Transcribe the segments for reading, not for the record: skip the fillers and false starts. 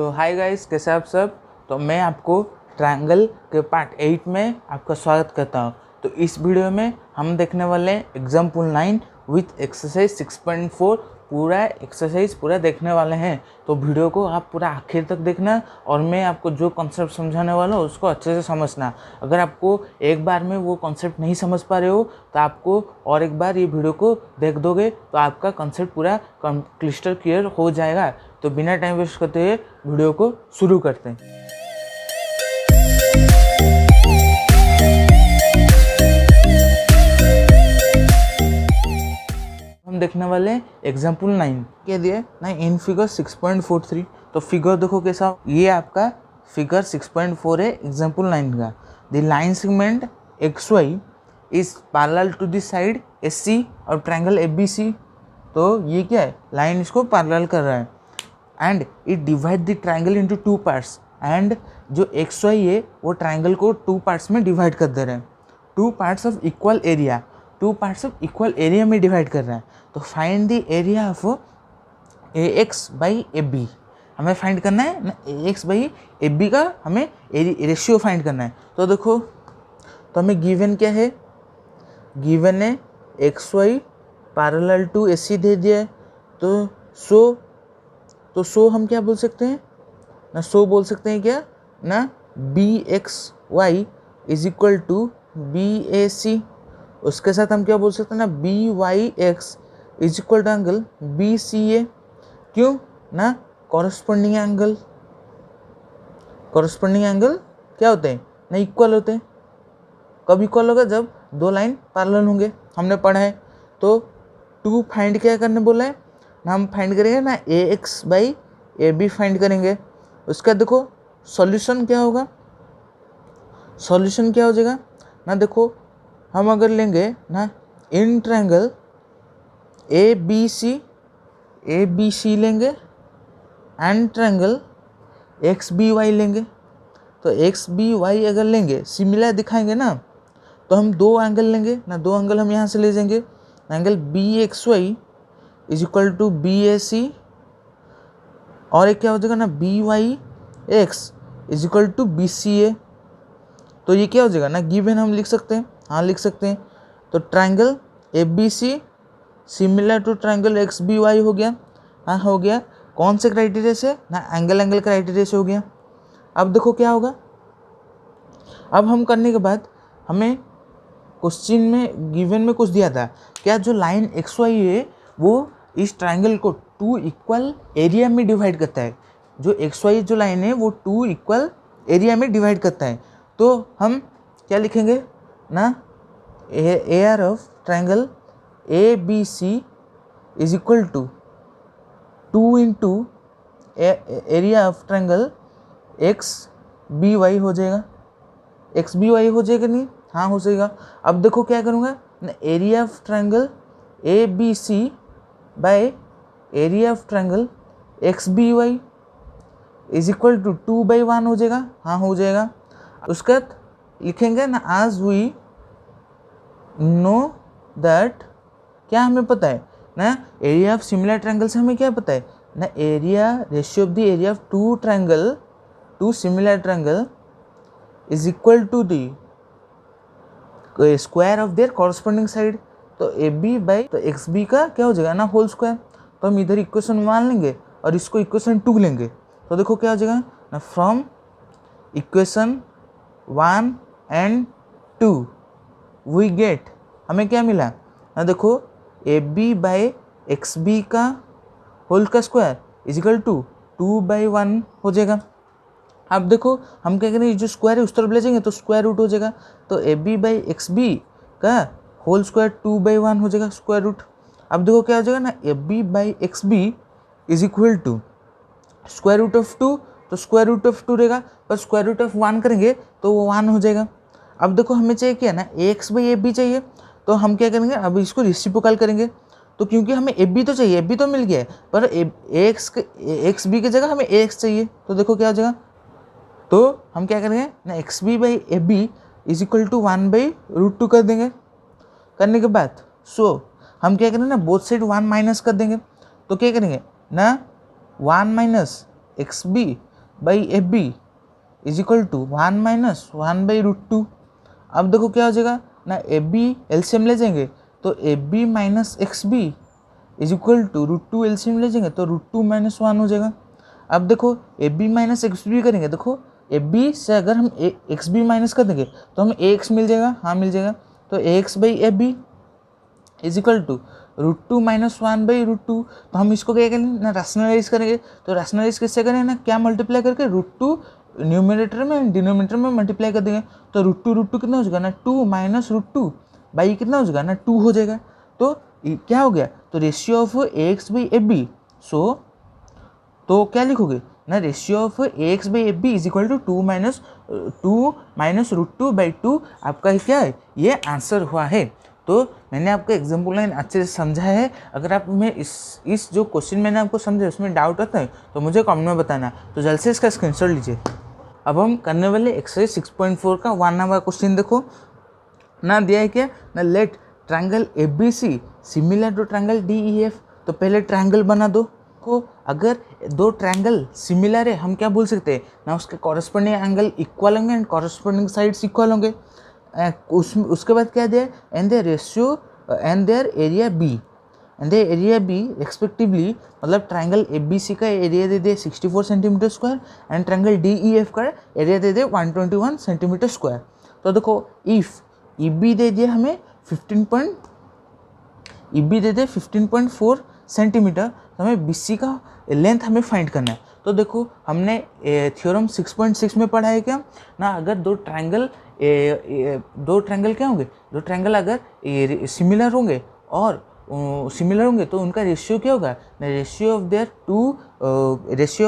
तो hi guys, कैसे आप सब। तो मैं आपको ट्रायंगल के पार्ट 8 में आपका स्वागत करता हूं। तो इस वीडियो में हम देखने वाले हैं एग्जाम्पल 9 विथ एक्सरसाइज 6.4 पूरा एक्सरसाइज पूरा देखने वाले हैं। तो वीडियो को आप पूरा आखिर तक देखना और मैं आपको जो कॉन्सेप्ट समझाने वाला हूँ उसको अच्छे से समझना। अगर आपको एक बार में वो कॉन्सेप्ट नहीं समझ पा रहे हो तो आपको और एक बार ये वीडियो को देख दोगे तो आपका कॉन्सेप्ट पूरा क्लिस्टर क्लियर हो जाएगा। तो बिना टाइम वेस्ट करते हुए वीडियो को शुरू करते हैं। हम देखने वाले एग्जाम्पल 9 क्या दिए ना इन फिगर 6.43। तो फिगर देखो कैसा, ये आपका फिगर 6.4 है एग्जाम्पल 9 का। The line segment XY is parallel to the side SC और ट्रायंगल ABC। तो ये क्या है, लाइन इसको पैरेलल कर रहा है and it divide the triangle into 2 parts. And जो XY है वो ट्रायंगल को 2 पार्ट्स में डिवाइड कर दे रहे हैं। 2 parts of equal area, 2 parts of equal area में डिवाइड कर रहा है। तो find the area of AX by AB। हमें फाइंड करना है ना AX बाई AB का, हमें रेशियो फाइंड करना है। तो देखो, तो हमें गिवन क्या है, गिवन है XY पैरेलल टू AC दे दिया है। तो सो हम क्या बोल सकते हैं ना, सो बोल सकते हैं क्या ना, BXY is equal to BAC। उसके साथ हम क्या बोल सकते हैं ना, BYX is equal to angle BCA। क्यों ना, कॉरस्पॉन्डिंग एंगल क्या होते हैं ना, इक्वल होते हैं। कब इक्वल होगा, जब दो लाइन पैरेलल होंगे, हमने पढ़ा है। तो 2 फाइंड क्या करने बोला है ना, हम फाइंड करेंगे ना AX बाई AB फाइंड करेंगे। उसका देखो सॉल्यूशन क्या होगा, सॉल्यूशन क्या हो जाएगा ना, देखो हम अगर लेंगे ना इन ट्रायंगल ABC लेंगे एंड ट्रायंगल XBY लेंगे। तो XBY अगर लेंगे, सिमिलर दिखाएंगे ना, तो हम 2 एंगल लेंगे ना, 2 एंगल हम यहाँ से ले जाएंगे। Angle BXY is equal to BAC और एक क्या हो जाएगा ना, BYX is equal to BCA। तो ये क्या हो जाएगा ना, गिवन हम लिख सकते हैं, हाँ लिख सकते हैं। तो triangle ABC similar to triangle XBY हो गया, हाँ हो गया। कौन से क्राइटेरिया से ना, एंगल क्राइटेरिया से हो गया। अब देखो क्या होगा, अब हम करने के बाद हमें क्वेश्चन में गिवन में कुछ दिया था क्या, जो लाइन XY है वो इस ट्रायंगल को 2 इक्वल एरिया में डिवाइड करता है। जो XY जो लाइन है वो 2 इक्वल एरिया में डिवाइड करता है। तो हम क्या लिखेंगे ना, ar of triangle ABC is equal to 2 into area of triangle XBY हो जाएगा। XBY हो जाएगा नहीं, हाँ हो जाएगा। अब देखो क्या करूँगा ना, area of triangle ABC by area of triangle XBY is equal to 2/1 हो जाएगा, हाँ हो जाएगा। उसके बाद लिखेंगे ना, आज वी नो दैट, क्या हमें पता है ना, एरिया ऑफ सिमिलर ट्रायंगल से हमें क्या पता है ना, area ratio of the area of 2 similar triangle is equal to the square of their corresponding side. तो AB बाई तो XB का क्या हो जाएगा ना, होल स्क्वायर। तो हम इधर इक्वेशन 1 लेंगे और इसको इक्वेशन 2 लेंगे। तो देखो क्या हो जाएगा ना, from equation 1 and 2 we get, हमें क्या मिला ना, देखो AB बाई XB का होल का स्क्वायर इज इक्वल टू 2/1 हो जाएगा। अब देखो हम क्या करेंगे, जो स्क्वायर है उस तरफ ले जाएंगे तो स्क्वायर रूट हो जाएगा। तो AB बाई XB का होल स्क्वायर 2/1 हो जाएगा स्क्वायर रूट। अब देखो क्या हो जाएगा ना, AB by XB is equal to square root of 2, तो स्क्वायर रूट ऑफ 2 रहेगा, पर स्क्वायर रूट ऑफ 1 करेंगे तो वो 1 हो जाएगा। अब देखो हमें चाहिए क्या ना, AX बाई AB चाहिए। तो हम क्या करेंगे, अब इसको रेसिप्रोकल करेंगे। तो क्योंकि हमें AB तो चाहिए, AB तो मिल गया है, पर XB की जगह हमें AX चाहिए। तो देखो क्या हो जाएगा, तो हम क्या करेंगे ना, XB by AB is equal to 1/√2 कर देंगे। करने के बाद हम क्या करेंगे ना, बोथ साइड 1 माइनस कर देंगे। तो क्या करेंगे ना, 1 minus XB by F B is equal to 1 - 1/√2। अब देखो क्या हो जाएगा ना, एफ बी एलसीएम ले जाएंगे तो F B minus X B is equal to √2 LCM ले जाएंगे तो √2 - 1 हो जाएगा। अब देखो F B minus X B करेंगे, देखो एफ बी से अगर हम एक्स बी माइनस कर देंगे तो हमें ए एक्स मिल जाएगा, हाँ मिल जाएगा। तो A X by F B is equal to √2 - 1/√2। तो हम इसको क्या करेंगे ना, रैशनलाइज करेंगे। तो रैशनलाइज किससे करेंगे ना, क्या मल्टीप्लाई करके √2 न्यूमरेटर में डिनोमिनेटर में मल्टीप्लाई कर देंगे। तो √2 कितना हो जाएगा ना, 2 - √2 बाई कितना हो जाएगा ना, 2 हो जाएगा। तो क्या हो गया, तो ratio of A X by F B, so तो क्या लिखोगे ना, ratio of A X by F B is equal to 2 - √2/2 आपका क्या है, ये आंसर हुआ है। तो मैंने आपको एग्जाम्पल लाइन अच्छे से समझा है। अगर आप में इस जो क्वेश्चन मैंने आपको समझा उसमें डाउट आता है तो मुझे कमेंट में बताना। तो जल्द से इसका स्क्रीनशॉट लीजिए। अब हम करने वाले एक्सरसाइज 6.4 का 1 नंबर क्वेश्चन देखो ना, दिया है क्या ना, let triangle A B C similar to triangle D E F. तो पहले ट्रायंगल बना दो को, अगर दो ट्रायंगल सिमिलर है हम क्या बोल सकते हैं ना, उसके कॉरस्पॉन्डिंग एंगल इक्वल होंगे एंड कॉरस्पॉन्डिंग साइड्स इक्वल होंगे। उसके बाद क्या दिया, and their ratio and their area be and their area be respectively, मतलब ट्रायंगल ए बी सी का एरिया दे दे 64 centimetre square and triangle D E F का एरिया दे दे 121 सेंटीमीटर स्क्वायर। तो देखो इफ ई बी दे दिया हमें 15.4 सेंटीमीटर, तो हमें बी सी का लेंथ हमें फाइंड करना है। तो देखो हमने थ्योरम 6.6 में पढ़ा है क्या ना, अगर दो ट्रायंगल क्या होंगे, दो ट्रायंगल अगर सिमिलर होंगे और तो उनका रेशियो क्या होगा, ratio of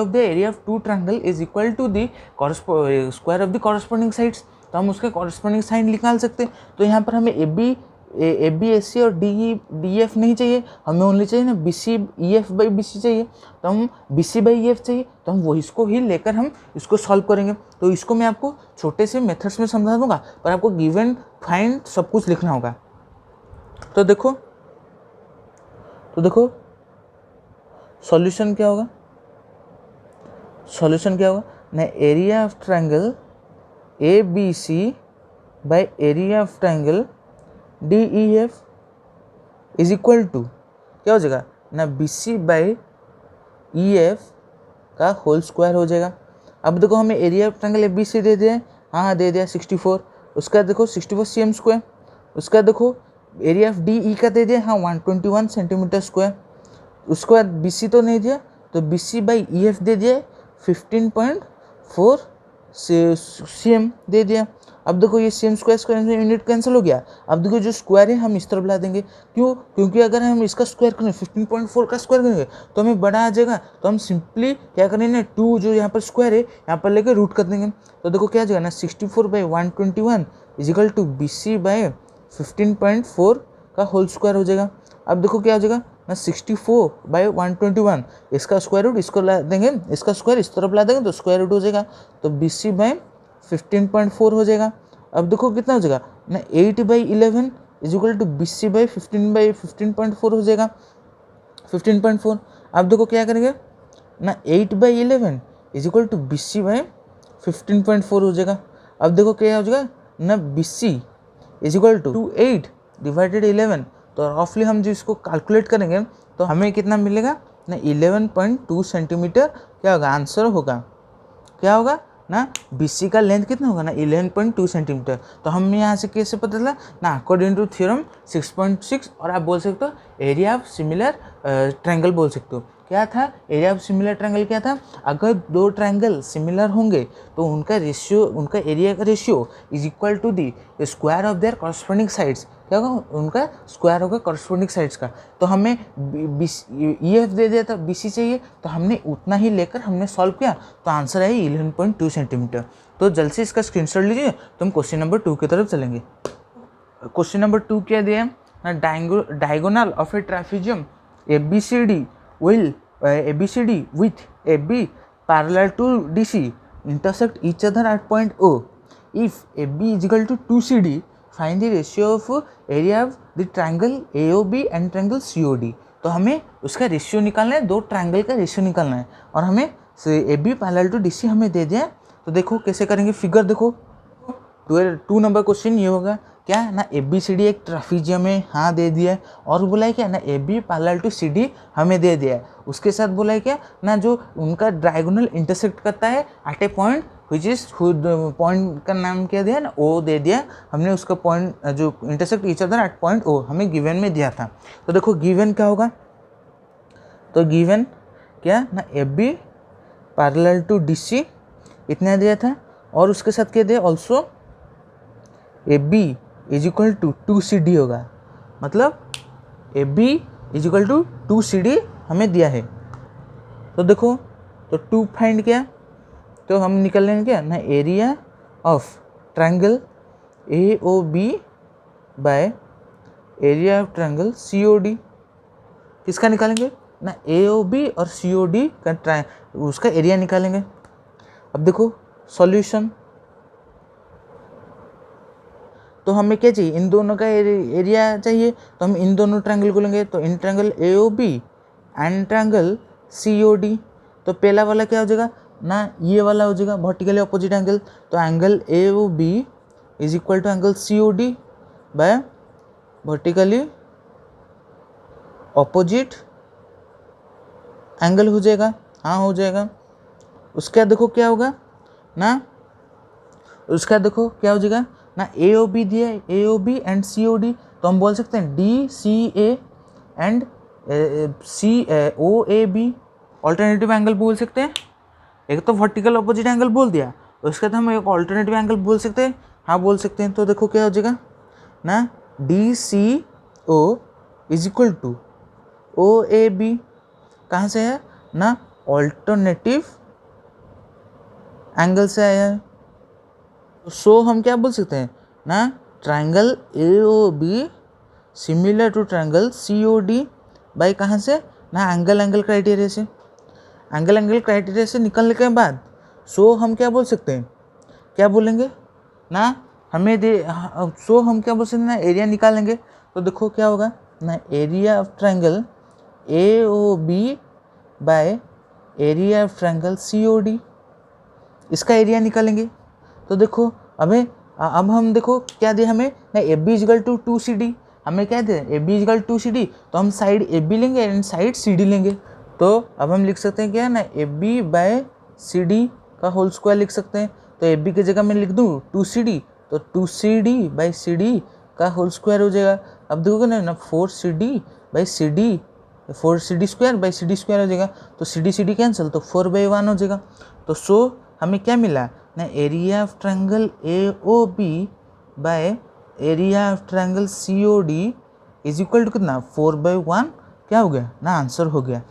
the area of two triangle is equal to the square of the corresponding sides. तो हम उसके कॉरस्पॉन्डिंग साइड निकाल सकते हैं। तो यहाँ पर हमें ए बी एस सी और डी एफ नहीं चाहिए, हमें ओनली चाहिए ना B C E F by B C चाहिए। तो हम B C by E F चाहिए, तो हम वो इसको ही लेकर हम इसको सॉल्व करेंगे। तो इसको मैं आपको छोटे से मेथड्स में समझा दूंगा, पर आपको गिवन फाइंड सब कुछ लिखना होगा। तो देखो सॉल्यूशन क्या होगा, ना area of triangle A B C by area of triangle D E F is equal to क्या हो जाएगा ना, B C by E F का होल स्क्वायर हो जाएगा। अब देखो हमें area of triangle A B C दे दिया है, हाँ दे दिया 64, उसका देखो 64 cm स्क्वायर। उसका देखो एरिया ऑफ डी ई का दे दिया, हाँ 121 सेंटीमीटर स्क्वायर। उसके बाद बी सी तो नहीं दिया, तो B C by E F दे दिया 15.4 cm दे दिया। अब देखो ये सेम स्क्वायर यूनिट कैंसिल हो गया। अब देखो जो स्क्वायर है हम इस तरफ ला देंगे, क्योंकि अगर हम इसका स्क्वायर करें 15.4 का स्क्वायर करेंगे तो हमें बड़ा आ जाएगा। तो हम सिंपली क्या करेंगे, 2 जो यहाँ पर स्क्वायर है यहाँ पर लेकर रूट कर देंगे। तो देखो क्या आ जाएगा ना, 64/121 is equal to B C by 15.4 का होल स्क्वायर हो जाएगा। अब देखो क्या हो जाएगा ना, 64/121 इसका स्क्वायर रूट इसको ला देंगे, इसका स्क्वायर इस तरफ ला देंगे तो स्क्वायर रूट हो जाएगा। तो बी सी बाई 15.4 हो जाएगा। अब देखो कितना हो जाएगा ना, 8/11 is equal to B C by 15/15.4 हो जाएगा 15.4। अब देखो क्या करेंगे ना, 8/11 is equal to B C by 15.4 हो जाएगा। अब देखो क्या हो जाएगा ना, B C is equal to 8 divided 11। तो रफली हम जो इसको कैलकुलेट करेंगे तो हमें कितना मिलेगा ना, 11.2 सेंटीमीटर क्या होगा, आंसर होगा। क्या होगा ना, बी सी का लेंथ कितना होगा ना, 11.2 सेंटीमीटर। तो हम यहाँ से कैसे पता चला ना, अकॉर्डिंग टू थ्योरम 6.6। और आप बोल सकते हो एरिया ऑफ सिमिलर ट्रायंगल बोल सकते हो। क्या था एरिया ऑफ सिमिलर ट्रायंगल, क्या था, अगर दो ट्रायंगल सिमिलर होंगे तो उनका एरिया का ratio is equal to the square of their corresponding sides. क्या होगा, उनका स्क्वायर होगा कॉरस्पॉन्डिंग साइड्स का। तो हमें ई एफ दे दिया था, बी सी चाहिए, तो हमने उतना ही लेकर हमने सॉल्व किया, तो आंसर है 11.2 सेंटीमीटर। तो जल्द से इसका स्क्रीनशॉट लीजिए, तो हम क्वेश्चन नंबर 2 की तरफ चलेंगे। क्वेश्चन नंबर 2 क्या दिया है, diagonal of a trapezium A B C D with AB parallel to DC intersect each other at point O. If AB is equal to 2CD, find the ratio of area of the triangle AOB and triangle COD. तो हमें उसका ratio निकालना है, दो triangle का ratio निकालना है और हमें A B parallel to D C हमें दे दिया। तो देखो कैसे करेंगे, फिगर देखो 2 नंबर क्वेश्चन ये होगा क्या ना, ए बी सी डी एक ट्राफिजियम है, हाँ दे दिया है, और बोला है क्या ना A B parallel to C D हमें दे दिया है। उसके साथ बोला है क्या ना, जो उनका डायगोनल इंटरसेक्ट करता है at a point which is, point का नाम क्या दिया ना, ओ दे दिया हमने, उसका पॉइंट जो intersect each other at point O हमें गिवन में दिया था। तो देखो गिवन क्या होगा, तो गिवन क्या ना A B parallel to D C इतना दिया था, और उसके साथ क्या दिया also A B is equal to 2CD होगा, मतलब A B is equal to 2CD हमें दिया है। तो देखो तो 2 फाइंड किया, तो हम निकल लेंगे क्या ना, area of triangle A O B by area of triangle C O D. किसका निकालेंगे ना, ए ओ बी और सी ओ डी का उसका एरिया निकालेंगे। अब देखो सॉल्यूशन, तो हमें क्या चाहिए, इन दोनों का एरिया चाहिए, तो हम इन दोनों ट्रायंगल को लेंगे। तो इन triangle A O B and triangle C O D, तो पहला वाला क्या हो जाएगा ना, ये वाला हो जाएगा वर्टिकली अपोजिट एंगल। तो angle A O B is equal to angle C O D by vertically opposite angle हो जाएगा, हाँ हो जाएगा। उसका देखो क्या होगा ना, उसका देखो क्या हो जाएगा ना, ए ओ बी दिया है, A O B and C O D, तो हम बोल सकते हैं D C A and C O A B, alternative angle बोल सकते हैं। एक तो वर्टिकल अपोजिट एंगल बोल दिया, उसके बाद हम एक ऑल्टरनेटिव एंगल बोल सकते हैं, हाँ बोल सकते हैं। तो देखो क्या हो जाएगा ना, D C O is equal to O A B, कहाँ से है ना, ऑल्टरनेटिव एंगल से आया है। सो हम क्या बोल सकते हैं ना, triangle A O B similar to triangle C O D by कहाँ से ना, एंगल क्राइटेरिया से। एंगल क्राइटेरिया से निकलने के बाद सो हम क्या बोल सकते हैं, क्या बोलेंगे ना, हमें सो हम क्या बोल सकते हैं ना, एरिया निकालेंगे। तो देखो क्या होगा ना, area of triangle A O B by area of triangle C O D, इसका एरिया निकालेंगे। तो देखो अब हम देखो क्या दिया हमें ना, A B is equal to 2CD, हमें क्या दे ए बी इजगल 2CD, तो हम साइड ए बी लेंगे एंड साइड सी डी लेंगे। तो अब हम लिख सकते हैं क्या ना, A B by C D का होल स्क्वायर लिख सकते हैं। तो ए बी की जगह मैं लिख दूँ 2CD, तो 2CD बाई सी डी का होल स्क्वायर हो जाएगा। अब देखोगे ना 4CD by C D, 4CD square by C D square हो जाएगा, तो सी डी कैंसिल, तो 4/1 हो जाएगा। तो सो हमें क्या मिला ना, area of triangle A O B by area of triangle C O D is equal to कितना 4/1, क्या हो गया ना, आंसर हो गया।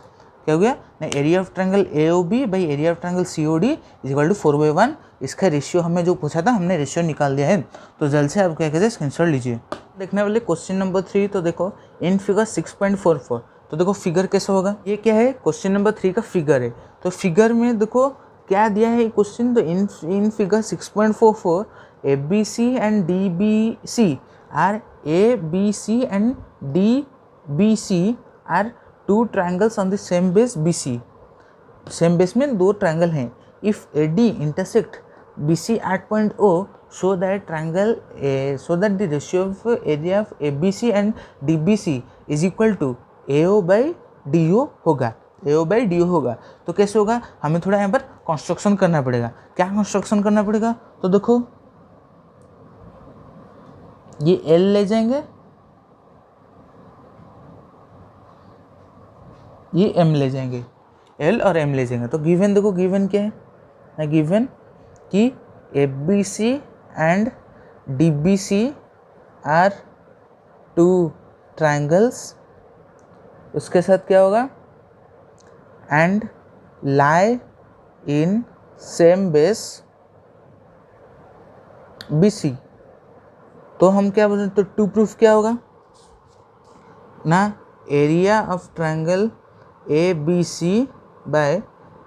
क्या हो गया ना, area of triangle A O B by area of triangle C O D is equal to 4/1। इसका रेशियो हमें जो पूछा था, हमने रेशियो निकाल दिया है। तो जल्द से आप क्या कहते हैं स्क्रीनशॉट लीजिए। देखने वाले क्वेश्चन नंबर 3, तो देखो इन फिगर 6.44, तो देखो फिगर कैसा होगा, ये क्या है क्वेश्चन नंबर 3 का फिगर है। तो फिगर में देखो क्या दिया है क्वेश्चन, तो in figure 6.44 A B C and D B C are, A B C and D B C are 2 triangles on the same base B C, same base में 2 ट्रायंगल हैं। If A D intersect B C at point O, so that triangle so that the ratio of area of A B C and D B C is equal to A O by D O होगा, ए O by D O होगा। तो कैसे होगा, हमें थोड़ा यहाँ पर construction करना पड़ेगा। क्या कंस्ट्रक्शन करना पड़ेगा, तो देखो ये एल ले जाएंगे, ये एम ले जाएंगे, एल और एम ले जाएंगे। तो गिवन देखो, गिवन क्या है, गिवन कि A B C and D B C are 2 triangles, उसके साथ क्या होगा and lie in same base B C. तो हम क्या बोलते हैं, तो टू प्रूफ क्या होगा ना, area of triangle A B C by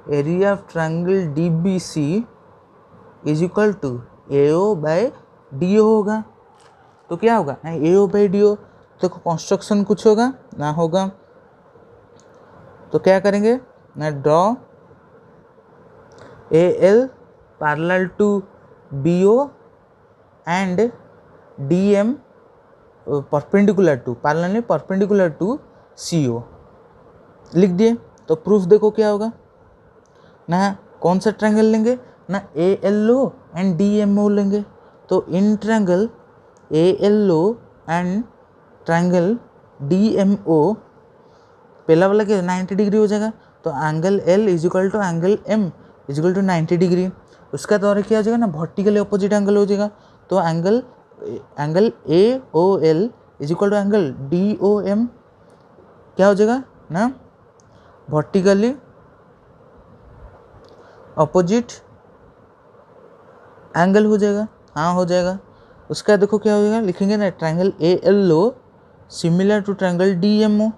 area of triangle D B C is equal to A O by D O होगा। तो क्या होगा ना, ए ओ बाई डी ओ। देखो कंस्ट्रक्शन कुछ होगा ना, होगा तो क्या करेंगे ना, draw A L parallel to B O and D M perpendicular to C O लिख दिए। तो प्रूफ देखो क्या होगा ना, कौन सा ट्रायंगल लेंगे ना, A L O and D M O लेंगे। तो इन triangle A L O and triangle D M O पहला वाला क्या 90 डिग्री हो जाएगा, तो angle L is equal to angle M is equal to 90 degree. उसका द्वारा क्या हो जाएगा ना, वर्टिकली अपोजिट एंगल हो जाएगा। तो angle A O L is equal to angle D O M क्या हो जाएगा ना, वर्टिकली अपोजिट एंगल हो जाएगा। हाँ हो जाएगा। उसका देखो क्या हो जाएगा, लिखेंगे ना triangle A L O similar to triangle D M O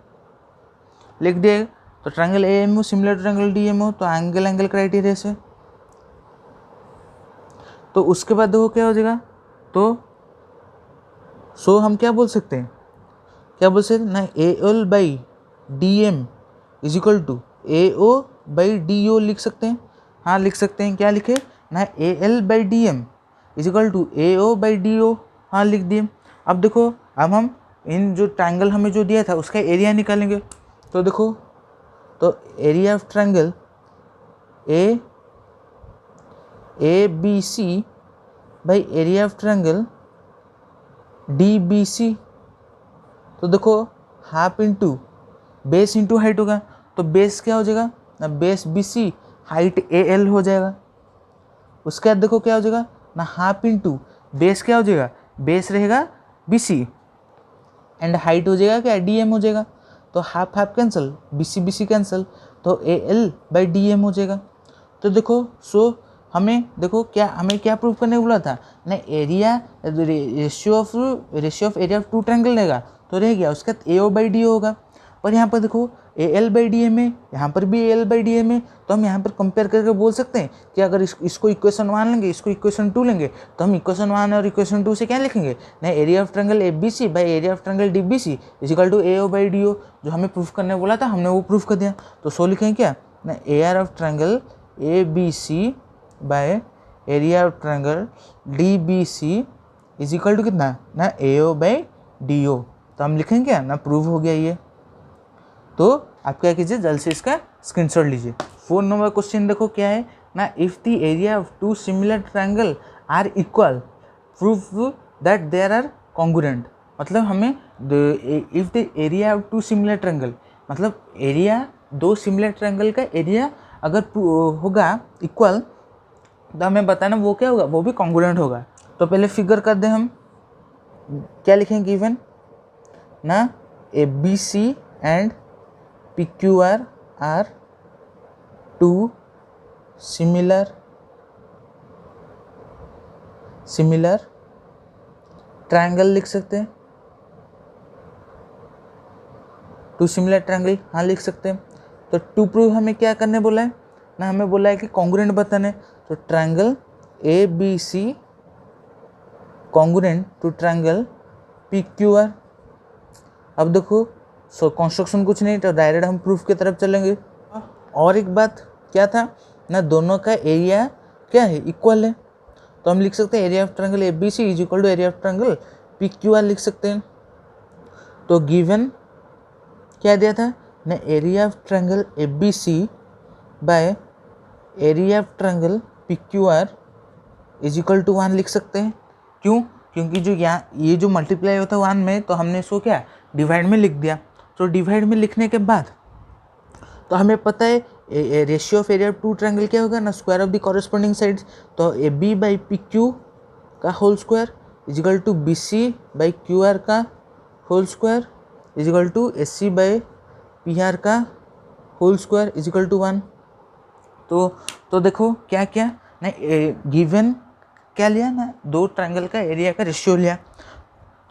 लिख दिए। तो triangle A M O similar to triangle D M O, तो एंगल क्राइटेरिया से। तो उसके बाद देखो क्या हो जाएगा, तो सो हम क्या बोल सकते हैं, ना A L by D M is equal to A O by D O लिख सकते हैं। हाँ लिख सकते हैं। क्या लिखे ना, A L by D M is equal to A O by D O. हाँ लिख दिए। अब देखो, अब हम इन जो ट्रायंगल हमें जो दिया था उसका एरिया निकालेंगे। तो देखो, तो area of triangle A B C by area of triangle D B C. तो देखो half into base into height होगा। तो बेस क्या हो जाएगा ना, base B C, height A L हो जाएगा। उसके बाद देखो क्या हो जाएगा ना, हाफ इंटू बेस क्या हो जाएगा, बेस रहेगा बी सी एंड हाइट हो जाएगा क्या, डी एम हो जाएगा। तो half half cancel, B C cancel, तो A L by D M हो जाएगा। तो देखो सो हमें देखो हमें क्या प्रूव करने को बोला था ना, area ratio of area of two triangle रहेगा तो रह गया। उसका ए ओ बाई डी होगा। पर यहाँ पर देखो A L by D M है, यहाँ पर भी A L by D M है। तो हम यहाँ पर कंपेयर करके बोल सकते हैं कि अगर इसको इक्वेशन 1 लेंगे, इसको इक्वेशन 2 लेंगे, तो हम इक्वेशन 1 और इक्वेशन 2 से क्या लिखेंगे ना, area of triangle A B C by area of triangle D B C is equal to A O by D O. जो हमें प्रूफ करने बोला था हमने वो प्रूफ कर दिया। तो सो लिखेंगे क्या ना, area of triangle A B C by area of triangle D B C is equal to कितना ना, ए ओ बाई डी ओ। तो हम लिखेंगे क्या ना, प्रूव हो गया ये। तो आप क्या कीजिए, जल्द से इसका स्क्रीनशॉट लीजिए। 4 नंबर क्वेश्चन देखो क्या है ना, if the area of two similar triangle are equal prove that there are congruent. मतलब हमें if the area of two similar triangle, मतलब एरिया दो सिमिलर ट्रायंगल का एरिया अगर होगा इक्वल, तो हमें बताना वो क्या होगा, वो भी कॉन्ग्रुएंट होगा। तो पहले फिगर कर दें हम, क्या लिखेंगे गिवन ना, A B C and P Q R are two similar triangle लिख सकते हैं, टू सिमिलर ट्रायंगल हाँ लिख सकते हैं। तो टू प्रूव हमें क्या करने बोला है ना, हमें बोला है कि कॉन्ग्रुएंट बताने। तो triangle A B C congruent to triangle P Q R. अब देखो सो कंस्ट्रक्शन कुछ नहीं, तो डायरेक्ट हम प्रूफ की तरफ चलेंगे। और एक बात क्या था ना, दोनों का एरिया क्या है, इक्वल है। तो हम लिख सकते हैं area of triangle A B C is equal to area of triangle P Q R लिख सकते हैं। तो गिवन क्या दिया था ना, area of triangle A B C by area of triangle P Q R is equal to 1 लिख सकते हैं। क्यों, क्योंकि जो यहाँ ये जो मल्टीप्लाई होता है 1 में, तो हमने इसको क्या डिवाइड में लिख दिया। तो डिवाइड में लिखने के बाद तो हमें पता है ratio of area of two triangle क्या होगा ना, square of the corresponding sides. तो A B by P Q का whole square is equal to B C by Q R का whole square is equal to S C by P R का whole square is equal to 1। तो देखो क्या क्या ना, given क्या लिया ना, दो ट्रायंगल का एरिया का रेशियो लिया।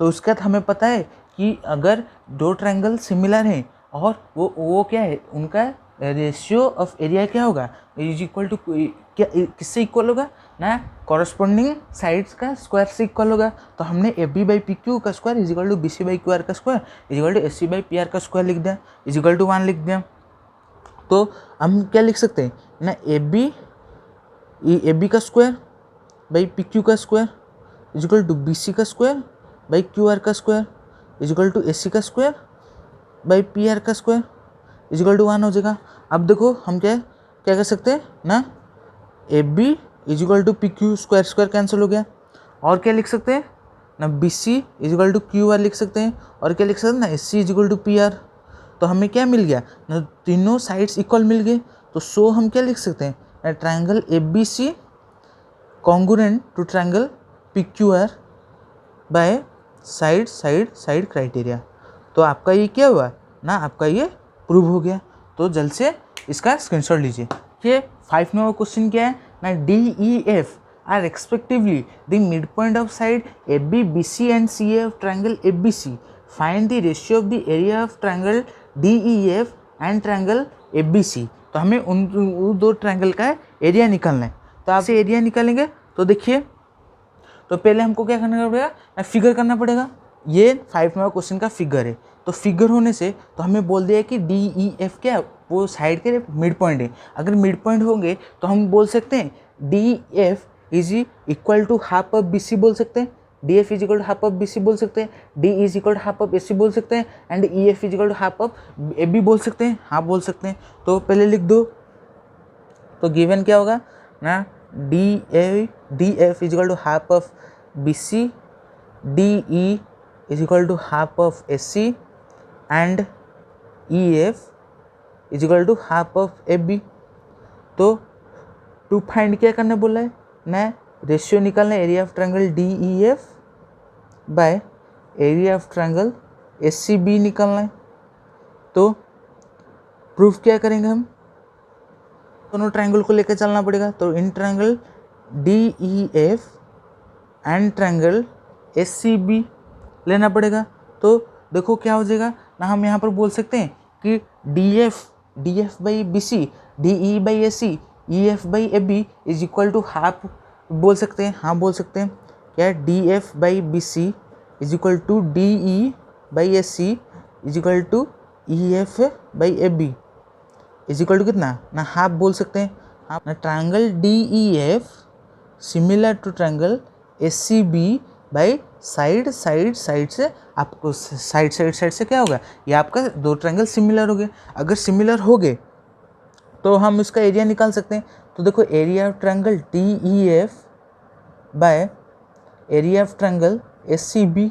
तो उसके बाद हमें पता है कि अगर दो ट्रायंगल सिमिलर हैं और वो क्या है, उनका रेशियो ऑफ एरिया क्या होगा, इज इक्वल टू क्या, किससे इक्वल होगा ना, कॉरस्पॉन्डिंग साइड्स का स्क्वायर से इक्वल होगा। तो हमने A B by P Q का square is equal to B C by Q R का square is equal to S C by P R का स्क्वायर लिख दिया, इज इक्वल टू 1 लिख दिया। तो हम क्या लिख सकते हैं ना, ए बी ए बी का स्क्वायर बाई पी क्यू का square is equal to B C का स्क्वायर बाई क्यू आर का square is equal to A C का स्क्वायर बाई पी आर का स्क्वायर इज इक्वल टू 1 हो जाएगा। अब देखो हम क्या क्या कर सकते हैं ना, A B is equal to P Q square square cancel हो गया, और क्या लिख सकते हैं ना, B C is equal to Q R लिख सकते हैं, और क्या लिख सकते हैं ना, S C is equal to P R. तो हमें क्या मिल गया ना, तीनों साइड्स इक्वल मिल गए। तो सो हम क्या लिख सकते हैं, triangle A B C congruent to triangle P Q R by side side side criteria. तो आपका ये क्या हुआ ना, आपका ये प्रूव हो गया। तो जल्द से इसका स्क्रीनशॉट लीजिए। ये 5 नंबर क्वेश्चन क्या है ना, D E F are respectively the mid point of side A B B C and C A of triangle A B C, find the ratio of the area of triangle D E F and triangle A B C. तो हमें उन दो triangle का area निकालना है। तो आप से एरिया निकालेंगे तो देखिए, तो पहले हमको क्या करना पड़ेगा, फिगर करना पड़ेगा। ये 5 नंबर क्वेश्चन का फिगर है। तो फिगर होने से तो हमें बोल दिया कि डी ई एफ क्या है, वो साइड के मिड पॉइंट है। अगर मिड पॉइंट होंगे तो हम बोल सकते हैं D F is equal to half of B C बोल सकते हैं, D F is equal to half of B C बोल सकते हैं, D is equal to half of A C बोल सकते हैं, and E F is equal to half of A B बोल सकते हैं। हाँ बोल सकते हैं। तो पहले लिख दो। तो गिवन क्या होगा ना, D F is equal to half of B C, D E is equal to half of A C, and E F is equal to half of A B. तो टू फाइंड क्या करना बोला है ना, ratio निकालना है area of triangle D E F by area of triangle A C B निकालना है। तो प्रूफ क्या करेंगे हम, दोनों ट्रायंगल को लेकर चलना पड़ेगा। तो इन triangle D E F and triangle A C B लेना पड़ेगा। तो देखो क्या हो जाएगा ना, हम यहाँ पर बोल सकते हैं कि D F by B C, D E by A C, E F by A B is equal to half बोल सकते हैं। हाँ बोल सकते हैं। क्या, D F by B C is equal to D E by A C is equal to E F by A B is equal to कितना ना, हाफ बोल सकते हैं। हाँ ना, triangle D E F similar to triangle A C B by side side side से, आपको side side side से क्या होगा, ये आपका दो ट्रायंगल सिमिलर हो गए। अगर सिमिलर हो गए तो हम इसका एरिया निकाल सकते हैं। तो देखो area of triangle D E F by area of triangle A C B,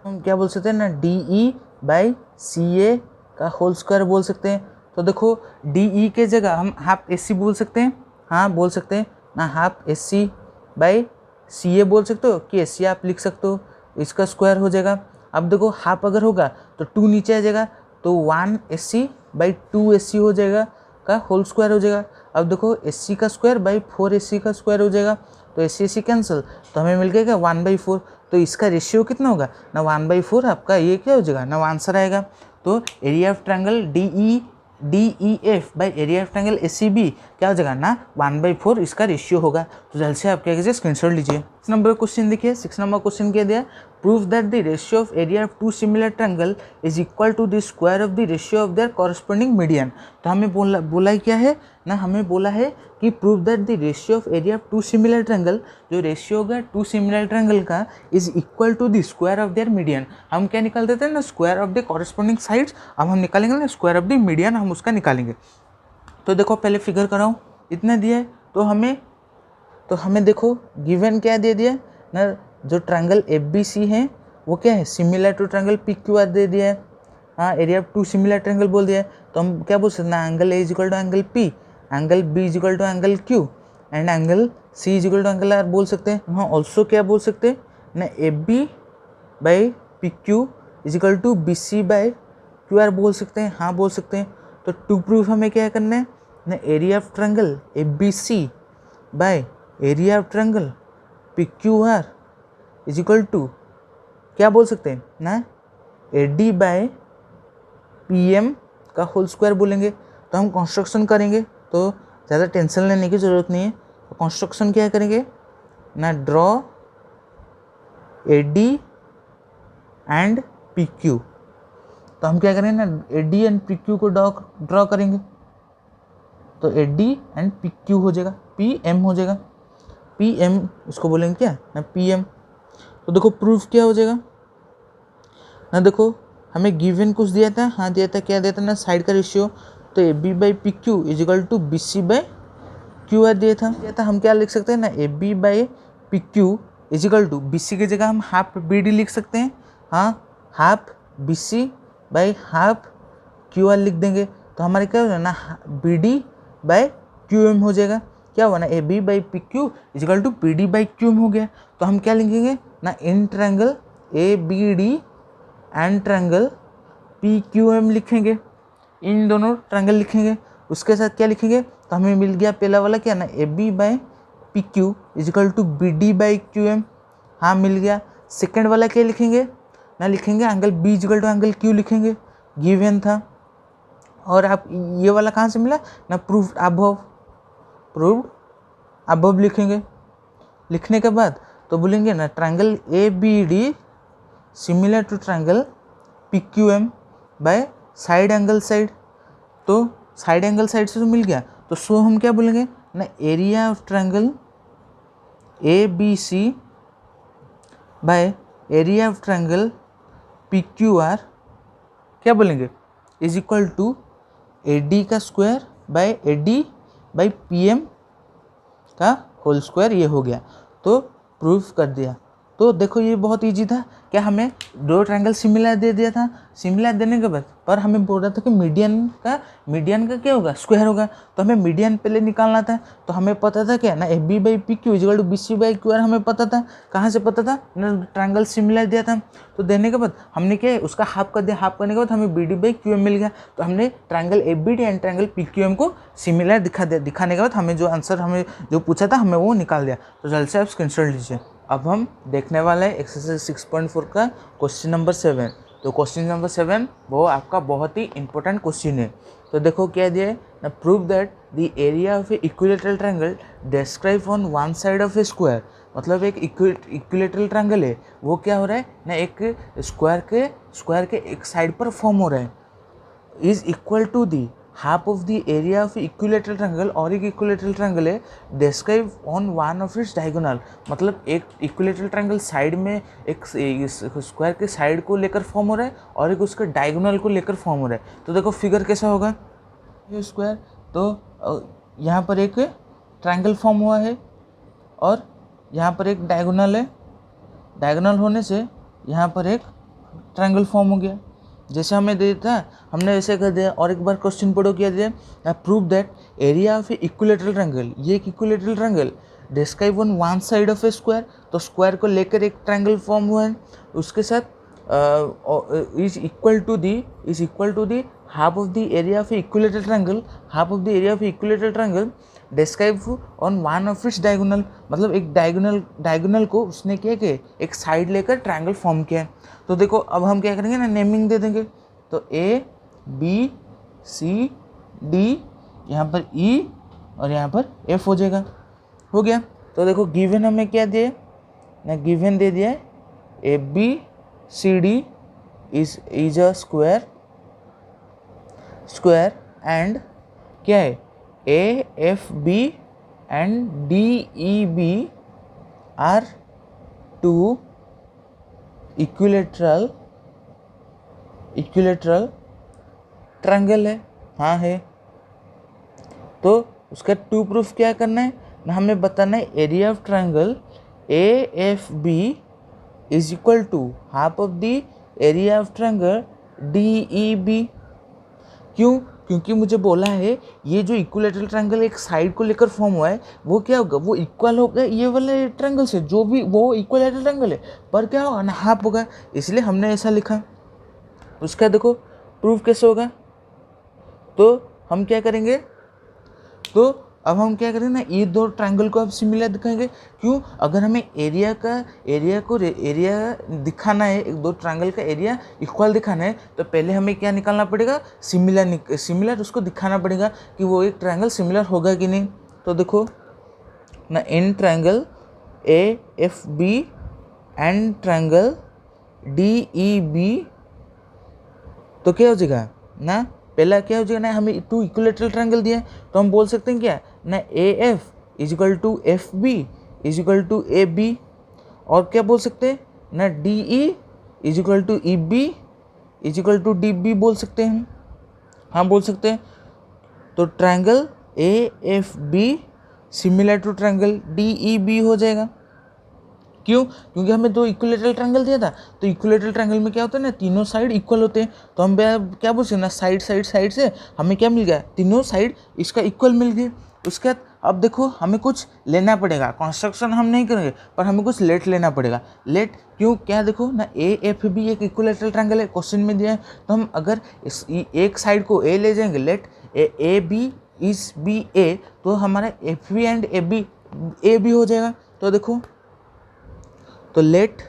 हम क्या बोल सकते हैं ना, डी ई बाई सी ए का होल स्क्वायर बोल सकते हैं। तो देखो डी ई के जगह हम हाफ ए सी बोल सकते हैं। हाँ बोल सकते हैं ना, हाफ ए सी बाई सी ए बोल सकते हो, कि ए सी आप लिख सकते हो, इसका स्क्वायर हो जाएगा। अब देखो हाफ अगर होगा तो 2 नीचे आ जाएगा, तो 1 ए सी बाई 2 ए सी हो जाएगा का होल स्क्वायर हो जाएगा। अब देखो ए सी का स्क्वायर बाई 4 ए सी का स्क्वायर हो जाएगा। तो ए सी कैंसिल, तो हमें मिल गया 1/4। तो इसका रेशियो कितना होगा ना, 1/4 आपका ये क्या हो जाएगा ना, आंसर आएगा। तो area of triangle D E F by area of triangle A C B क्या हो जाएगा ना, 1/4 इसका रेशियो होगा। तो जल्द से आप क्या कीजिए, स्क्रीनशॉट लीजिए। 6 नंबर क्वेश्चन देखिए। 6 नंबर क्वेश्चन क्या दिया, prove that the ratio of area of 2 similar triangle is equal to the square of the ratio of their corresponding median. तो हमें बोला क्या है ना, हमें बोला है कि prove that the ratio of area of 2 similar triangle, जो रेशियो होगा 2 सिमिलर ट्रायंगल का, is equal to the square of their median. हम क्या निकाल देते हैं ना, square of the corresponding sides. अब हम निकालेंगे ना स्क्वायर ऑफ द मीडियन, हम उसका निकालेंगे। तो देखो पहले फिगर कराऊँ, इतना दिया है। तो हमें देखो गिवन क्या दे दिया ना, जो ट्रायंगल एफ बी सी है वो क्या है, similar to triangle P Q R दे दिया है। हाँ एरिया ऑफ 2 सिमिलर ट्रायंगल बोल दिया है। तो हम क्या बोल सकते हैं, angle A is equal to angle P, angle B is equal to angle Q, and angle C is equal to angle R बोल सकते हैं। हाँ ऑल्सो क्या बोल सकते हैं ना, A B by P Q is equal to B C by Q R बोल सकते हैं। हाँ बोल सकते हैं। तो टू प्रूफ हमें क्या करना है ना, area of triangle A B C by area of triangle P Q R is equal to क्या बोल सकते हैं ना, A D by P M का होल स्क्वायर बोलेंगे। तो हम कंस्ट्रक्शन करेंगे, तो ज़्यादा टेंशन लेने की ज़रूरत नहीं है। तो कंस्ट्रक्शन क्या करेंगे ना, draw A D and P Q. तो हम क्या करेंगे ना, A D and P Q को ड्रॉ करेंगे। तो A D and P Q हो जाएगा, पी एम हो जाएगा, पी एम इसको बोलेंगे क्या ना, पी एम। तो देखो प्रूफ क्या हो जाएगा ना, देखो हमें गिवन कुछ दिया था, हाँ दिया था, क्या दिया था ना, साइड का रेशियो। तो A B by P Q is equal to B C by Q R दिया था। हम क्या लिख सकते हैं ना, A B by P Q is equal to B C की जगह हम हाफ बी डी लिख सकते हैं, हाँ half B C by half Q R लिख देंगे। तो हमारे क्या हो जाएगा ना, B D by Q M हो जाएगा। क्या हुआ ना, A B by P Q is equal to P D by Q M हो गया। तो हम क्या लिखेंगे ना, in triangle A B D and triangle P Q M लिखेंगे, इन दोनों ट्रायंगल लिखेंगे। उसके साथ क्या लिखेंगे, तो हमें मिल गया पहला वाला क्या ना, A B by P Q is equal to B D by Q M, हाँ मिल गया। सेकेंड वाला क्या लिखेंगे ना, लिखेंगे angle B is equal to angle Q लिखेंगे, गिवन था। और आप ये वाला कहाँ से मिला ना, प्रूव्ड अबव, प्रूव्ड अबव लिखेंगे। लिखने के बाद तो बोलेंगे ना, triangle A B D similar to triangle P Q M by side angle side. तो साइड एंगल साइड से तो मिल गया, तो सो हम क्या बोलेंगे ना, area of triangle A B C by area of triangle P Q R क्या बोलेंगे, is equal to A D का square by A D by P M का होल स्क्वायर। ये हो गया, तो प्रूफ कर दिया। तो देखो ये बहुत इजी था, क्या हमें दो ट्रायंगल सिमिलर दे दिया था, सिमिलर देने के बाद पर हमें बोल रहा था कि मीडियन का क्या होगा, स्क्वायर होगा। तो हमें मीडियन पहले निकालना था। तो हमें पता था क्या ना, A B by P Q equal to B C by Q R, हमें पता था। कहाँ से पता था ना, ट्रायंगल सिमिलर दिया था। तो देने के बाद हमने क्या, उसका हाफ कर दिया, हाफ करने के बाद हमें B D by Q M मिल गया। तो हमने triangle A B D and triangle P Q M को सिमिलर दिखा दिया। दिखाने के बाद हमें जो आंसर हमें जो पूछा था हमें वो निकाल दिया। तो जल्द से आप स्क्रीनशॉट लीजिए। अब हम देखने वाले हैं एक्सरसाइज 6.4 का क्वेश्चन नंबर 7। तो क्वेश्चन नंबर 7 वो आपका बहुत ही इंपॉर्टेंट क्वेश्चन है। तो देखो क्या दिया है ना, prove that the area of a equilateral triangle describe on one side of a square. मतलब एक इक्विलेटरल ट्रायंगल है, वो क्या हो रहा है ना, एक स्क्वायर के एक साइड पर फॉर्म हो रहा है, is equal to the half of the area of equilateral triangle. और एक इक्विलेटरल ट्रायंगल है describe on one of its diagonal. मतलब एक इक्विलेटरल ट्रायंगल साइड में एक स्क्वायर के साइड को लेकर फॉर्म हो रहा है और एक उसके डायगोनल को लेकर फॉर्म हो रहा है। तो देखो फिगर कैसा होगा, ये स्क्वायर, तो यहाँ पर एक ट्रायंगल फॉर्म हुआ है और यहाँ पर एक डायगोनल है। डायगोनल होने से यहाँ पर एक ट्रायंगल फॉर्म हो गया। जैसे हमें दे था, हमने ऐसे कर दिया। और एक बार क्वेश्चन पढ़ो, क्या दिया, prove that area of a equilateral triangle, ये एक equilateral triangle describe on one side of a square. तो स्क्वायर को लेकर एक ट्रायंगल फॉर्म हुआ है, उसके साथ is equal to the half of the area of a equilateral triangle. Half of the area of equilateral triangle describe on one of its diagonal. मतलब एक डायगोनल को उसने क्या किया, एक साइड लेकर ट्रायंगल फॉर्म किया। तो देखो अब हम क्या करेंगे ना, नेमिंग दे देंगे। तो ए बी सी डी, यहाँ पर ई और यहाँ पर एफ हो जाएगा, हो गया। तो देखो गिवन हमें क्या दिया ना, गिवन दे दिया है A B C D is a square and क्या है, A F B and D E B are two equilateral triangle है, हाँ है। तो उसका टू प्रूफ क्या करना है ना, हमें बताना है area of triangle A F B is equal to half of the area of triangle D E B. क्यों, क्योंकि मुझे बोला है ये जो इक्विलेटरल ट्रायंगल एक साइड को लेकर फॉर्म हुआ है, वो क्या होगा, वो इक्वल होगा ये वाले ट्रायंगल से, जो भी वो इक्विलेटरल ट्रायंगल है, पर क्या होगा ना, हाफ होगा, इसलिए हमने ऐसा लिखा। उसका देखो प्रूफ कैसे होगा। तो हम क्या करेंगे, तो अब हम क्या करें ना, ये दो ट्रायंगल को अब सिमिलर दिखाएंगे। क्यों, अगर हमें एरिया दिखाना है, एक दो ट्रायंगल का एरिया इक्वल दिखाना है, तो पहले हमें क्या निकालना पड़ेगा, सिमिलर उसको दिखाना पड़ेगा कि वो एक ट्रायंगल सिमिलर होगा कि नहीं। तो देखो ना, in triangle A F B and triangle D E B, तो क्या हो जाएगा ना, पहला क्या हो जाएगा ना, हमें 2 इक्विलेटरल ट्रायंगल दिया है तो हम बोल सकते हैं क्या ना, AF is equal to FB is equal to AB, और क्या बोल सकते हैं ना, DE is equal to EB is equal to DB बोल सकते हैं, हाँ बोल सकते हैं। तो triangle AFB similar to triangle DEB हो जाएगा। क्यों? क्योंकि हमें 2 इक्विलेटरल ट्रायंगल दिया था, तो इक्विलेटरल ट्रायंगल में क्या होता है ना, तीनों साइड इक्वल होते हैं, तो हम क्या बोल सकते हैं ना, साइड से हमें क्या मिल गया, तीनों साइड इसका इक्वल मिल गए। उसके बाद अब देखो हमें कुछ लेना पड़ेगा, कंस्ट्रक्शन हम नहीं करेंगे पर हमें कुछ लेट लेना पड़ेगा। लेट क्यों, क्या देखो ना, AFB एक इक्विलेटरल ट्रायंगल है, क्वेश्चन में दिया है, तो हम अगर एक साइड को A ले जाएंगे, लेट AB इज BA, तो हमारा FB एंड AB हो जाएगा। तो देखो, तो लेट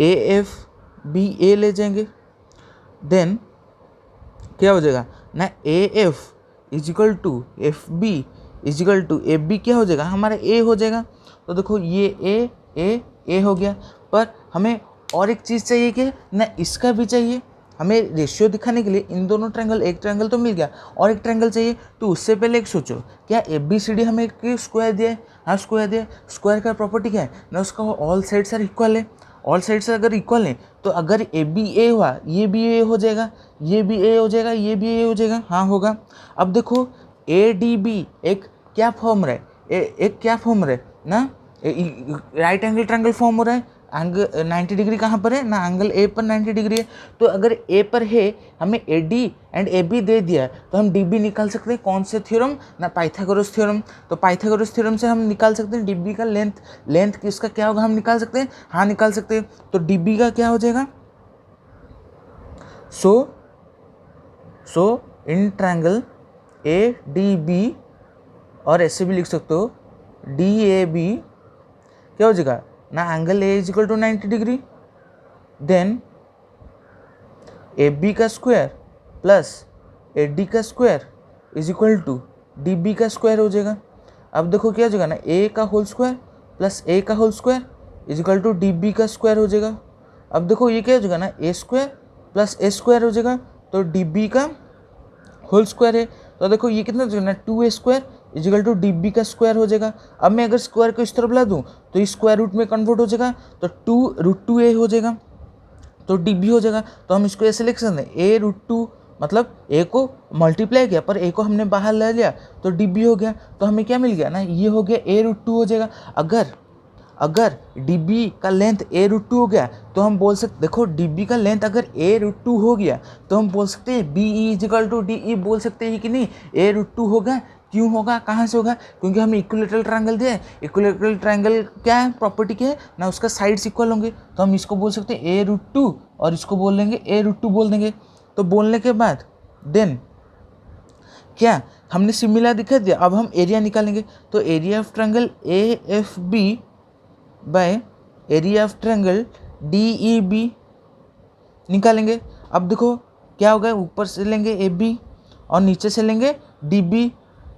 AFBA ले जाएंगे, देन क्या हो जाएगा ना, AF is equal to FB is equal to AB क्या हो जाएगा, हमारा A हो जाएगा। तो देखो ये A हो गया, पर हमें और एक चीज़ चाहिए कि ना, इसका भी चाहिए, हमें रेशियो दिखाने के लिए इन दोनों ट्रायंगल, एक ट्रायंगल तो मिल गया और एक ट्रायंगल चाहिए। तो उससे पहले एक सोचो, क्या ABCD हमें एक स्क्वायर दिया है, हाँ स्क्वायर दिया है। स्क्वायर का प्रॉपर्टी क्या है ना, उसका ऑल साइड्स आर इक्वल है, ऑल साइड्स अगर इक्वल है तो अगर AB A हुआ, ये भी A हो जाएगा, ये भी A हो जाएगा, ये भी A हो जाएगा, हाँ होगा। अब देखो ADB एक क्या फॉर्म रहा है, एक क्या फॉर्म रहा है ना, राइट एंगल ट्रायंगल फॉर्म हो रहा है। एंगल 90 डिग्री कहाँ पर है ना, एंगल A पर 90 डिग्री है, तो अगर A पर है, हमें AD एंड AB दे दिया है, तो हम DB निकाल सकते हैं, कौन से थ्योरम ना, पाइथागोरस थ्योरम। तो पाइथागोरस थ्योरम से हम निकाल सकते हैं DB का लेंथ किसका क्या होगा, हम निकाल सकते हैं, हाँ निकाल सकते हैं। तो DB का क्या हो जाएगा, सो इन ट्रायंगल ADB, और ऐसे भी लिख सकते हो DAB क्या हो जाएगा ना, angle A is equal to 90 degree, then AB का स्क्वायर प्लस AD का square is equal to DB का स्क्वायर हो जाएगा। अब देखो क्या हो जाएगा ना, A का होल स्क्वायर प्लस A का whole square is equal to DB का स्क्वायर हो जाएगा। अब देखो ये क्या हो जाएगा ना, A square plus A square हो जाएगा, तो DB का होल स्क्वायर है, तो देखो ये कितना हो जाएगा ना, 2A square is equal to DB का स्क्वायर हो जाएगा। अब मैं अगर स्क्वायर को इस तरफ ला दूँ तो इस स्क्वायर रूट में कन्वर्ट हो जाएगा, तो 2√2A हो जाएगा, तो DB हो जाएगा। तो हम इसको ऐसे लिख सकते हैं, A√2 मतलब A को मल्टीप्लाई किया पर A को हमने बाहर ले लिया तो DB हो गया। तो हमें क्या मिल गया ना, ये हो गया A√2 हो जाएगा। अगर DB का लेंथ A√2 हो गया तो हम बोल सकते, देखो DB का लेंथ अगर A√2 हो गया तो हम बोल सकते हैं BE इजिकल टू DE बोल सकते हैं कि नहीं, A√2 होगा। क्यों होगा, कहाँ से होगा, क्योंकि हमें इक्विलेटरल ट्रायंगल दिया है। इक्विलेटरल ट्रायंगल क्या है, प्रॉपर्टी क्या है ना, उसका साइड्स इक्वल होंगे, तो हम इसको बोल सकते हैं A√2 और इसको बोल देंगे A√2 बोल देंगे। तो बोलने के बाद देन क्या हमने सिमिलर दिखा दिया, अब हम एरिया निकालेंगे। तो area of triangle AFB bye area of triangle DEB निकालेंगे। अब देखो क्या होगा, ऊपर से लेंगे AB और नीचे से लेंगे DB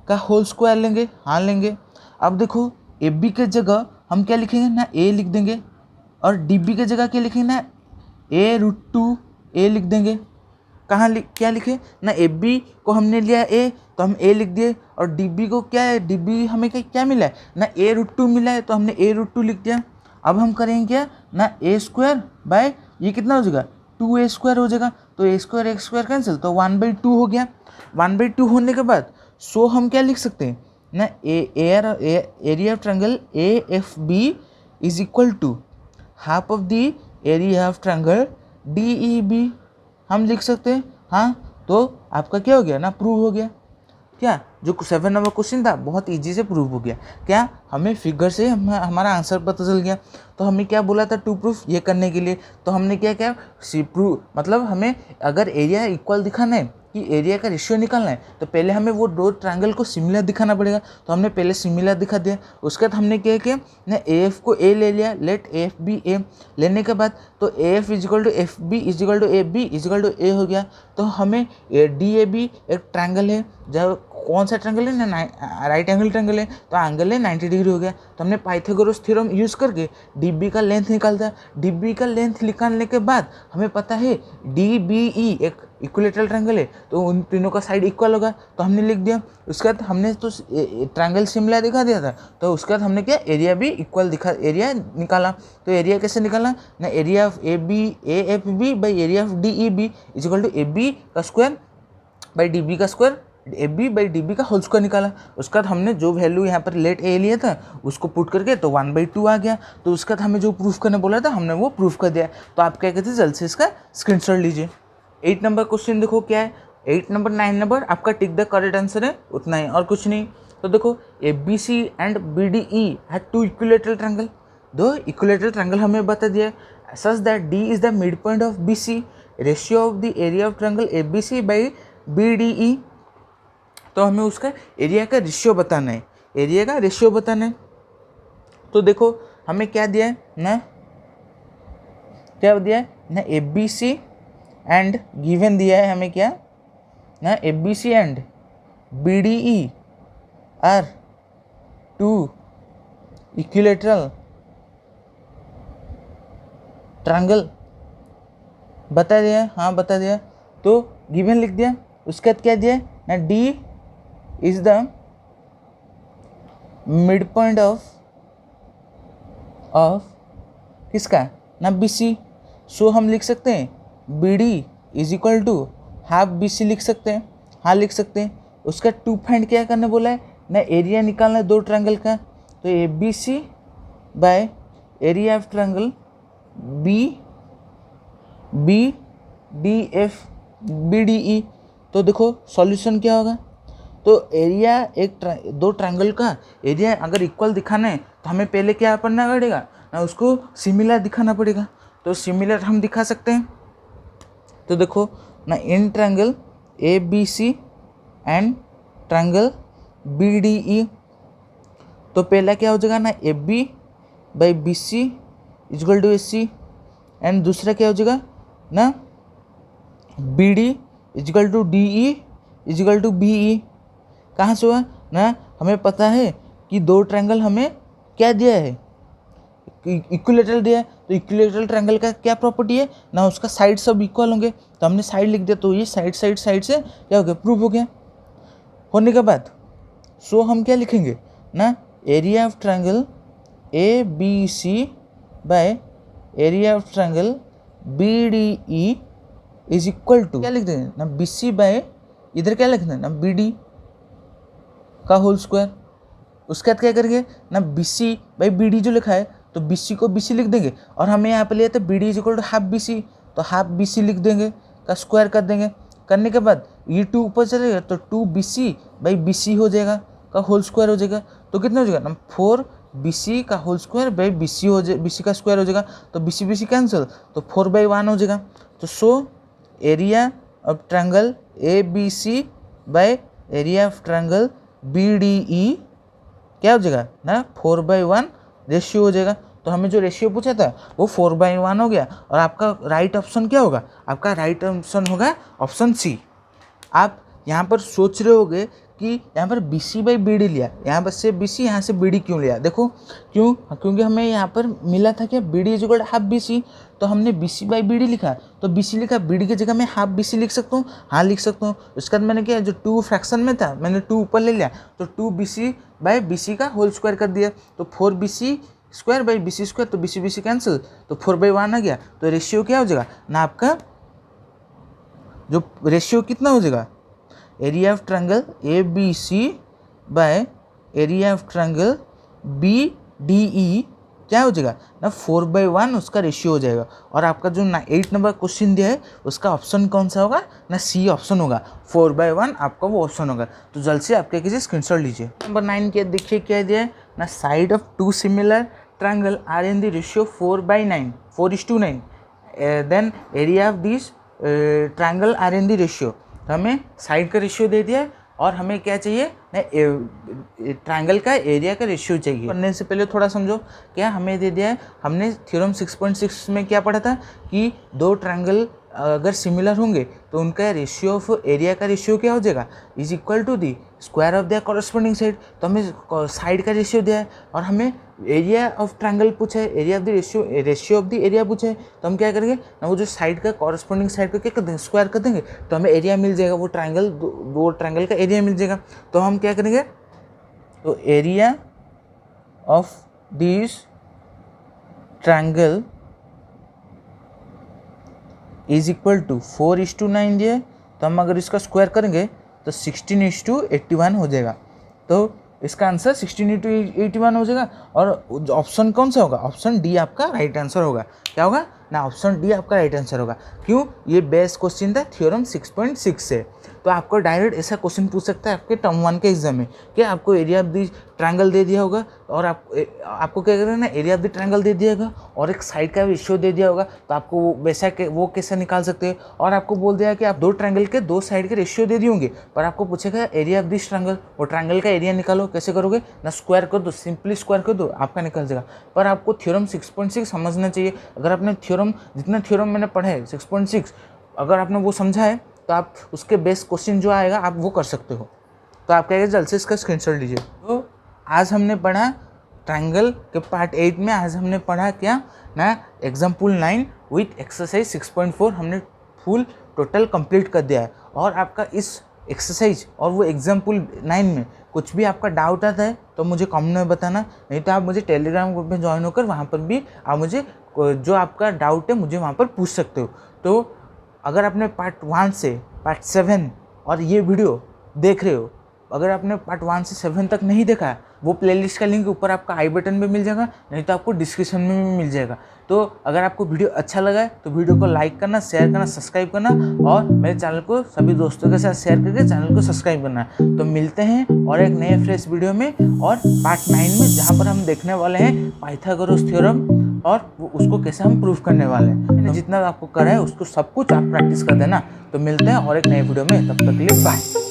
का होल स्क्वायर लेंगे, हाँ लेंगे। अब देखो AB के जगह हम क्या लिखेंगे ना, A लिख देंगे, और DB के जगह क्या लिखेंगे ना, A√2A लिख देंगे। कहाँ क्या लिखे ना, AB को हमने लिया A तो हम A लिख दिए, और DB को क्या है, DB हमें क्या मिला है ना, A√2 मिला है तो हमने A√2 लिख दिया। अब हम करेंगे क्या ना, A स्क्वायर बाय ये कितना हो जाएगा, 2A स्क्वायर हो जाएगा, तो A स्क्वायर एक स्क्वायर कैंसिल, तो 1/2 हो गया। 1/2 होने के बाद सो हम क्या लिख सकते हैं ना, area of triangle AFB is equal to half of the area of triangle DEB हम लिख सकते हैं। हाँ, तो आपका क्या हो गया ना, प्रूव हो गया। क्या जो 7 नंबर क्वेश्चन था बहुत इजी से प्रूव हो गया। क्या हमें फिगर से हमारा आंसर पता चल गया। तो हमें क्या बोला था, टू प्रूफ ये करने के लिए, तो हमने क्या किया, सी प्रूफ मतलब हमें अगर एरिया इक्वल दिखाना है कि एरिया का रेशियो निकालना है तो पहले हमें वो दो ट्रायंगल को सिमिलर दिखाना पड़ेगा। तो हमने पहले सिमिलर दिखा दिया, उसके बाद हमने क्या किया ना, AF को A ले लिया, लेट AFB A लेने के बाद तो AF is equal to FB is equal to AB is equal to A हो गया। तो हमें DAB एक ट्रायंगल है, जब कौन सा ट्रायंगल है ना, राइट एंगल ट्रायंगल है, तो एंगल है 90 डिग्री हो गया। तो हमने पाइथागोरस थ्योरम यूज़ करके DB का लेंथ निकालता। DB का लेंथ निकालने के बाद हमें पता है DBE एक इक्विलेटरल ट्रायंगल है तो उन तीनों का साइड इक्वल होगा, तो हमने लिख दिया। उसके बाद हमने तो ट्रायंगल सिमिलर दिखा दिया था, तो उसके बाद हमने क्या एरिया भी इक्वल एरिया निकाला। तो एरिया कैसे निकाला ना, area of A F B by area of D E B is equal to A B का स्क्वायर बाई डी बी का square, A B by D B का होल स्क्वायर निकाला। उसके बाद हमने जो वैल्यू यहाँ पर लेट ए लिया था उसको पुट करके तो 1/2 आ गया। तो उसके बाद हमें जो प्रूफ करने बोला था हमने वो प्रूफ कर दिया। तो आप क्या कहते हैं, जल्द से इसका स्क्रीनशॉट लीजिए। 8 नंबर क्वेश्चन देखो क्या है, 8 नंबर 9 नंबर आपका टिक द करेक्ट आंसर है, उतना ही और कुछ नहीं। तो देखो A B C and B D E had 2 equilateral triangle, 2 equilateral triangle हमें बता दिया such that D is the mid point of B C, ratio of the area of triangle A B C by B D E. तो हमें उसका area का ratio बताना है, area का रेशियो बताना है। तो देखो हमें क्या दिया है ना, क्या दिया है ना, A B C and given दिया है हमें क्या ना, A B C and B D E are 2 equilateral triangle बता दिया, हाँ बता दिया। तो गिवन लिख दिया। उसके बाद क्या दिया ना, D is the mid point of किसका ना, बी सी। सो हम लिख सकते हैं B D is equal to half B C लिख सकते हैं, हाँ लिख सकते हैं। उसका 2 फाइंड क्या करने बोला है ना, एरिया निकालना है 2 ट्रायंगल का। तो A B C by area of triangle B D F B D E. तो देखो सॉल्यूशन क्या होगा, तो एरिया दो ट्रायंगल का एरिया अगर इक्वल दिखाना है तो हमें पहले क्या करना पड़ेगा ना, उसको सिमिलर दिखाना पड़ेगा। तो सिमिलर हम दिखा सकते हैं। तो देखो ना, in triangle A B C and triangle B D E, तो पहला क्या हो जाएगा ना, A B by B C is equal to A C, and दूसरा क्या हो जाएगा ना, B D is equal to D E is equal to B E. कहाँ से हुआ ना, हमें पता है कि 2 ट्रायंगल हमें क्या दिया है, इक्विलेटरल दिया है। तो इक्विलेटरल ट्रायंगल का क्या प्रॉपर्टी है ना, उसका साइड सब इक्वल होंगे। तो हमने साइड लिख दिया, तो ये साइड से क्या हो गया, प्रूफ हो गया। होने के बाद सो हम क्या लिखेंगे ना, area of triangle A B C by area of triangle B D E is equal to क्या लिख देंगे ना, बी सी बाय इधर क्या लिख देंगे ना, बी डी का होल स्क्वायर। उसके बाद क्या करेंगे ना, B C by B D जो लिखा है तो बी सी को बी सी लिख देंगे, और हमें यहाँ पे लिया था B D is equal to half B C, तो हाफ बी सी लिख देंगे का स्क्वायर कर देंगे। करने के बाद ये 2 ऊपर चलेगा तो 2 B C by B C हो जाएगा का होल स्क्वायर हो जाएगा। तो कितना हो जाएगा ना, 4 बी सी का whole square by B C हो जाए, बी सी का स्क्वायर हो जाएगा। तो बी सी कैंसिल, तो 4/1 हो जाएगा। तो so area of triangle A B C by area of triangle B D E क्या हो जाएगा ना, 4/1 रेशियो हो जाएगा। तो हमें जो रेशियो पूछा था वो 4/1 हो गया। और आपका राइट ऑप्शन क्या होगा, आपका राइट ऑप्शन होगा ऑप्शन सी। आप यहाँ पर सोच रहे होगे कि यहाँ पर B C by B D लिया, यहाँ पर से बी सी, यहाँ से बी डी क्यों लिया। देखो क्यों, क्योंकि हमें यहाँ पर मिला था कि B D is equal to half B C, तो हमने B C by B D लिखा, तो बी सी लिखा, बी डी की जगह मैं हाफ बी सी लिख सकता हूँ, हाँ लिख सकता हूँ। उसके बाद मैंने क्या, जो 2 फ्रैक्शन में था मैंने 2 ऊपर ले लिया, तो 2 B C by B C का होल स्क्वायर कर दिया, तो 4 B C square by B C square, तो बी सी कैंसिल, तो 4/1 आ गया। तो रेशियो क्या हो जाएगा ना, आपका जो रेशियो कितना हो जाएगा, area of triangle A B C by area of triangle B D E क्या हो जाएगा ना, 4/1 उसका रेशियो हो जाएगा। और आपका जो 8 नंबर क्वेश्चन दिया है उसका ऑप्शन कौन सा होगा ना, सी ऑप्शन होगा, 4/1 आपका वो ऑप्शन होगा। तो जल्द से आप क्या कीजिए, स्क्रीनशॉट लीजिए। नंबर 9 के देखिए क्या दिया है ना, side of 2 similar triangle are in the ratio 4/9 4:9, then area of this triangle are in the ratio. तो हमें साइड का रेशियो दे दिया है और हमें क्या चाहिए ना, ट्रायंगल का एरिया का रेशियो चाहिए। पढ़ने से पहले थोड़ा समझो, क्या हमें दे दिया है, हमने थ्योरम 6.6 में क्या पढ़ा था कि 2 ट्रायंगल अगर सिमिलर होंगे तो उनका रेशियो ऑफ एरिया का रेशियो क्या हो जाएगा, is equal to the square of the corresponding side. तो हमें साइड का रेशियो दिया है और हमें एरिया ऑफ ट्रायंगल पूछा है, area of the ratio of the area पूछा है। तो हम क्या करेंगे ना, वो जो साइड का कॉरस्पॉन्डिंग साइड का क्या कर देंगे, स्क्वायर कर देंगे, तो हमें एरिया मिल जाएगा, वो ट्रायंगल दो ट्रायंगल का एरिया मिल जाएगा। तो हम क्या करेंगे, तो area of this triangle is equal to 4:9 दिया है, तो हम अगर इसका स्क्वायर करेंगे तो 16:81 हो जाएगा। तो इसका आंसर 16:81 हो जाएगा। और ऑप्शन कौन सा होगा, ऑप्शन डी आपका राइट आंसर होगा। क्या होगा ना, ऑप्शन डी आपका राइट आंसर होगा। क्यों, ये बेस्ट क्वेश्चन था थ्योरम 6.6 से। तो आपको डायरेक्ट ऐसा क्वेश्चन पूछ सकता है आपके टर्म 1 के एग्जाम में कि आपको एरिया ऑफ द ट्रायंगल दे दिया होगा और आपको क्या करना है ना, एरिया ऑफ द ट्रायंगल दे दिया होगा और एक साइड का रेशियो दे दिया होगा। तो आपको वो कैसे निकाल सकते हैं। और आपको बोल दिया कि आप दो ट्रायंगल के दो साइड के रेशियो दे दिए होंगे, पर आपको पूछेगा एरिया ऑफ दिस ट्रायंगल, वो ट्रायंगल का एरिया निकालो। कैसे करोगे ना, स्क्वायर कर दो, सिंपली स्क्वायर कर दो, आपका निकल जाएगा। पर आपको थ्योरम 6.6 समझना चाहिए। अगर आपने थ्योरम, जितना थ्योरम मैंने पढ़े 6.6, अगर आपने वो समझा है तो आप उसके बेस्ट क्वेश्चन जो आएगा आप वो कर सकते हो। तो आप क्या जल्द से इसका स्क्रीनशॉट लीजिए। तो आज हमने पढ़ा ट्रायंगल के पार्ट 8 में, आज हमने पढ़ा क्या ना, एग्जाम्पल 9 विथ एक्सरसाइज 6.4 हमने फुल टोटल कंप्लीट कर दिया है। और आपका इस एक्सरसाइज और वो एग्जाम्पल 9 में कुछ भी आपका डाउट आता है तो मुझे कमेंट में बताना, नहीं तो आप मुझे टेलीग्राम ग्रुप में ज्वाइन होकर वहाँ पर भी आप मुझे जो आपका डाउट है मुझे वहाँ पर पूछ सकते हो। तो अगर आपने पार्ट 1 से पार्ट 7 और ये वीडियो देख रहे हो, अगर आपने पार्ट 1 से 7 तक नहीं देखा है, वो प्लेलिस्ट का लिंक ऊपर आपका आई बटन पे मिल जाएगा, नहीं तो आपको डिस्क्रिप्शन में भी मिल जाएगा। तो अगर आपको वीडियो अच्छा लगा है तो वीडियो को लाइक करना, शेयर करना, सब्सक्राइब करना और मेरे चैनल को सभी दोस्तों के साथ शेयर करके चैनल को सब्सक्राइब करना। तो मिलते हैं और एक नए फ्रेश वीडियो में और पार्ट 9 में, जहाँ पर हम देखने वाले हैं पाइथागोरस थ्योरम और उसको कैसे हम प्रूफ करने वाले हैं। जितना आपको करा है उसको सब कुछ आप प्रैक्टिस कर देना। तो मिलते हैं और एक नए वीडियो में, तब तक के लिए बाय।